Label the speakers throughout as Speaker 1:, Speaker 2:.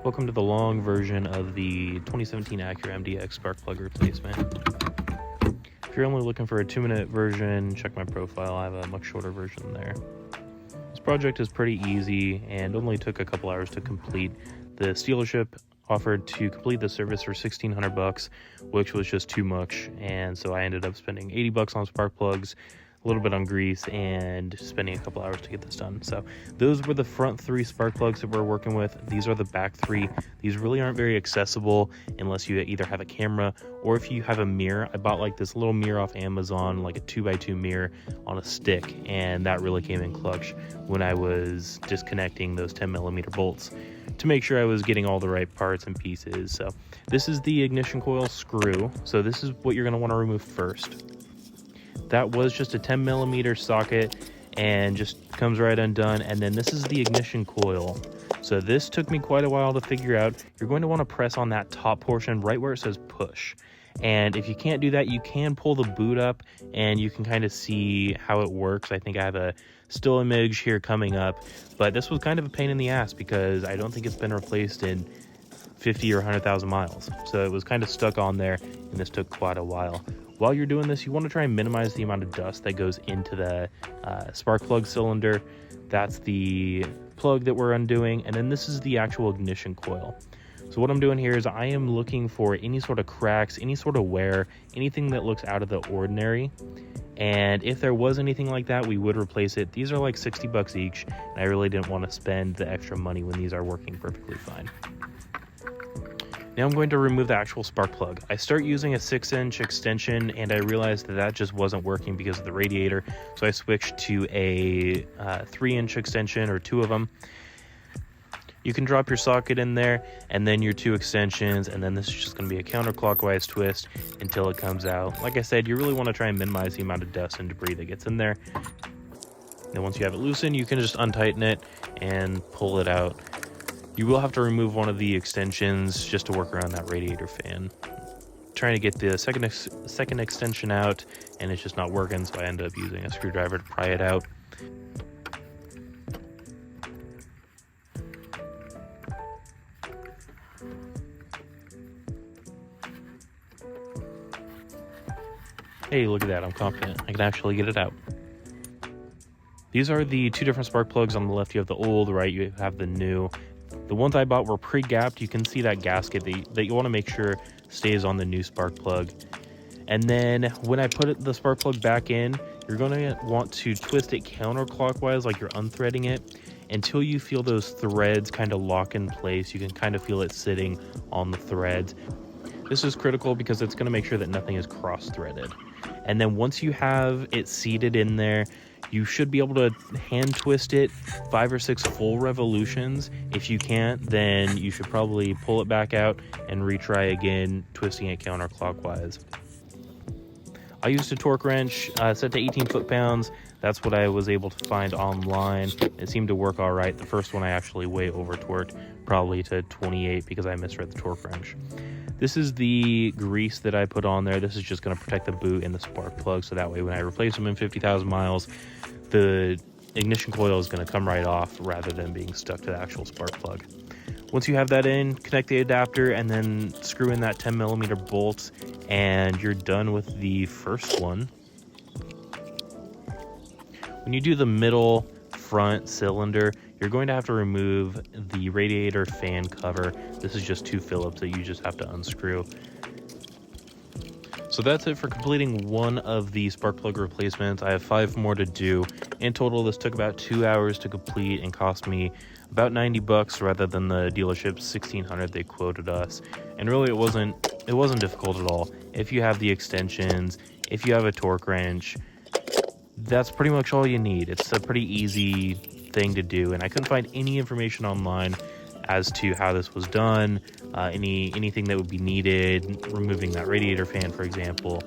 Speaker 1: Welcome to the long version of the 2017 Acura MDX spark plug replacement. If you're only looking for a 2-minute version, check my profile. I have a much shorter version there. This project is pretty easy and only took a couple hours to complete. The dealership offered to complete the service for $1,600, which was just too much, and so I ended up spending $80 on spark plugs, a little bit on grease, and spending a couple hours to get this done. So those were the front 3 spark plugs that we're working with. These are the back 3. These really aren't very accessible unless you either have a camera or if you have a mirror. I bought like this little mirror off Amazon, like a 2x2 mirror on a stick, and that really came in clutch when I was disconnecting those 10mm bolts to make sure I was getting all the right parts and pieces. So this is the ignition coil screw. So this is what you're going to want to remove first. That was just a 10mm socket and just comes right undone. And then this is the ignition coil. So this took me quite a while to figure out. You're going to want to press on that top portion right where it says push. And if you can't do that, you can pull the boot up and you can kind of see how it works. I think I have a still image here coming up, but this was kind of a pain in the ass because I don't think it's been replaced in 50 or 100,000 miles. So it was kind of stuck on there, and this took quite a while. While you're doing this, you want to try and minimize the amount of dust that goes into the spark plug cylinder. That's the plug that we're undoing, and then this is the actual ignition coil. So what I'm doing here is I am looking for any sort of cracks, any sort of wear, anything that looks out of the ordinary. And if there was anything like that, we would replace it. These are like $60 each, and I really didn't want to spend the extra money when these are working perfectly fine. Now I'm going to remove the actual spark plug. I start using a 6-inch extension, and I realized that that just wasn't working because of the radiator. So I switched to a 3-inch extension, or 2 of them. You can drop your socket in there, and then your 2 extensions, and then this is just going to be a counterclockwise twist until it comes out. Like I said, you really want to try and minimize the amount of dust and debris that gets in there. Then once you have it loosened, you can just untighten it and pull it out. You will have to remove one of the extensions just to work around that radiator fan. Trying to get the second extension out, and it's just not working, so I end up using a screwdriver to pry it out. Hey, look at that, I'm confident I can actually get it out. These are the 2 different spark plugs. On the left you have the old, right you have the new. The ones I bought were pre-gapped. You can see that gasket that you want to make sure stays on the new spark plug. And then when I put the spark plug back in, you're going to want to twist it counterclockwise like you're unthreading it until you feel those threads kind of lock in place. You can kind of feel it sitting on the threads. This is critical because it's going to make sure that nothing is cross-threaded. And then once you have it seated in there, you should be able to hand twist it 5 or 6 full revolutions. If you can't, then you should probably pull it back out and retry again, twisting it counterclockwise. I used a torque wrench set to 18 foot-pounds. That's what I was able to find online. It seemed to work all right. The first one I actually way over-torqued, probably to 28 because I misread the torque wrench. This is the grease that I put on there. This is just going to protect the boot and the spark plug, so that way when I replace them in 50,000 miles, the ignition coil is going to come right off rather than being stuck to the actual spark plug. Once you have that in, connect the adapter and then screw in that 10mm bolt, and you're done with the first one. When you do the middle front cylinder, you're going to have to remove the radiator fan cover. This is just 2 Phillips that you just have to unscrew. So that's it for completing one of the spark plug replacements. I have 5 more to do. In total, this took about 2 hours to complete and cost me about $90 rather than the dealership's $1,600 they quoted us. And really, it wasn't difficult at all. If you have the extensions, if you have a torque wrench, that's pretty much all you need. It's a pretty easy thing to do, and I couldn't find any information online as to how this was done, anything that would be needed, removing that radiator fan, for example,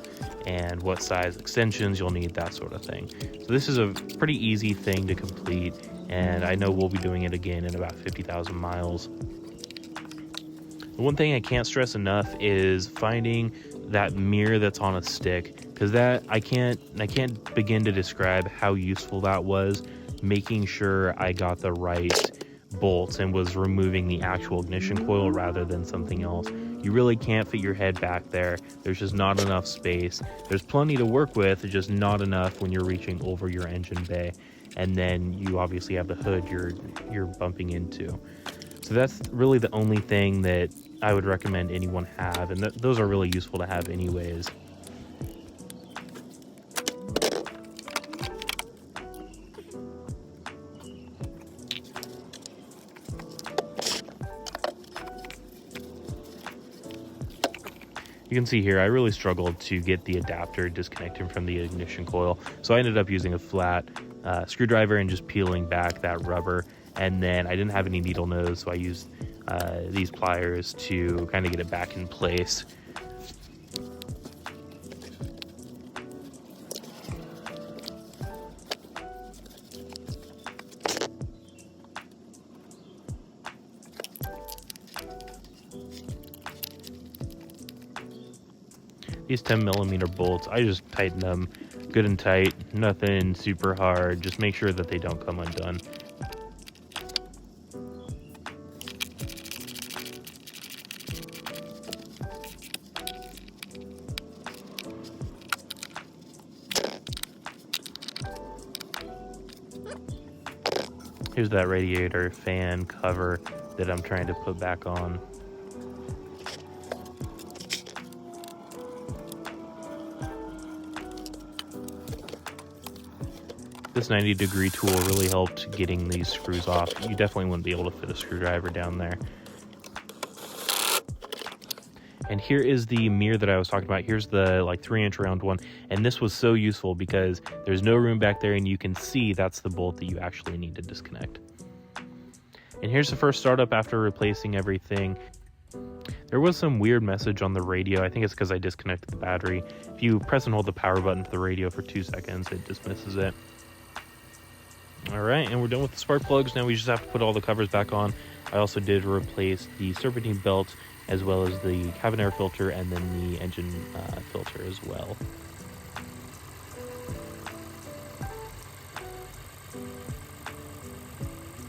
Speaker 1: and what size extensions you'll need, that sort of thing. So this is a pretty easy thing to complete, and I know we'll be doing it again in about 50,000 miles. The one thing I can't stress enough is finding that mirror that's on a stick, because that I can't begin to describe how useful that was, making sure I got the right bolts and was removing the actual ignition coil rather than something else. You really can't fit your head back there. There's just not enough space. There's plenty to work with, just not enough when you're reaching over your engine bay. And then you obviously have the hood you're bumping into. So that's really the only thing that I would recommend anyone have, and those are really useful to have anyways. You can see here, I really struggled to get the adapter disconnected from the ignition coil. So I ended up using a flat screwdriver and just peeling back that rubber. And then I didn't have any needle nose, so I used these pliers to kind of get it back in place. These 10mm bolts, I just tighten them good and tight, nothing super hard, just make sure that they don't come undone. Here's that radiator fan cover that I'm trying to put back on. This 90-degree tool really helped getting these screws off. You definitely wouldn't be able to fit a screwdriver down there. And here is the mirror that I was talking about. Here's the 3-inch round one. And this was so useful because there's no room back there and you can see that's the bolt that you actually need to disconnect. And here's the first startup after replacing everything. There was some weird message on the radio. I think it's because I disconnected the battery. If you press and hold the power button for the radio for 2 seconds, it dismisses it. Alright, and we're done with the spark plugs. Now we just have to put all the covers back on. I also did replace the serpentine belt as well as the cabin air filter and then the engine filter as well.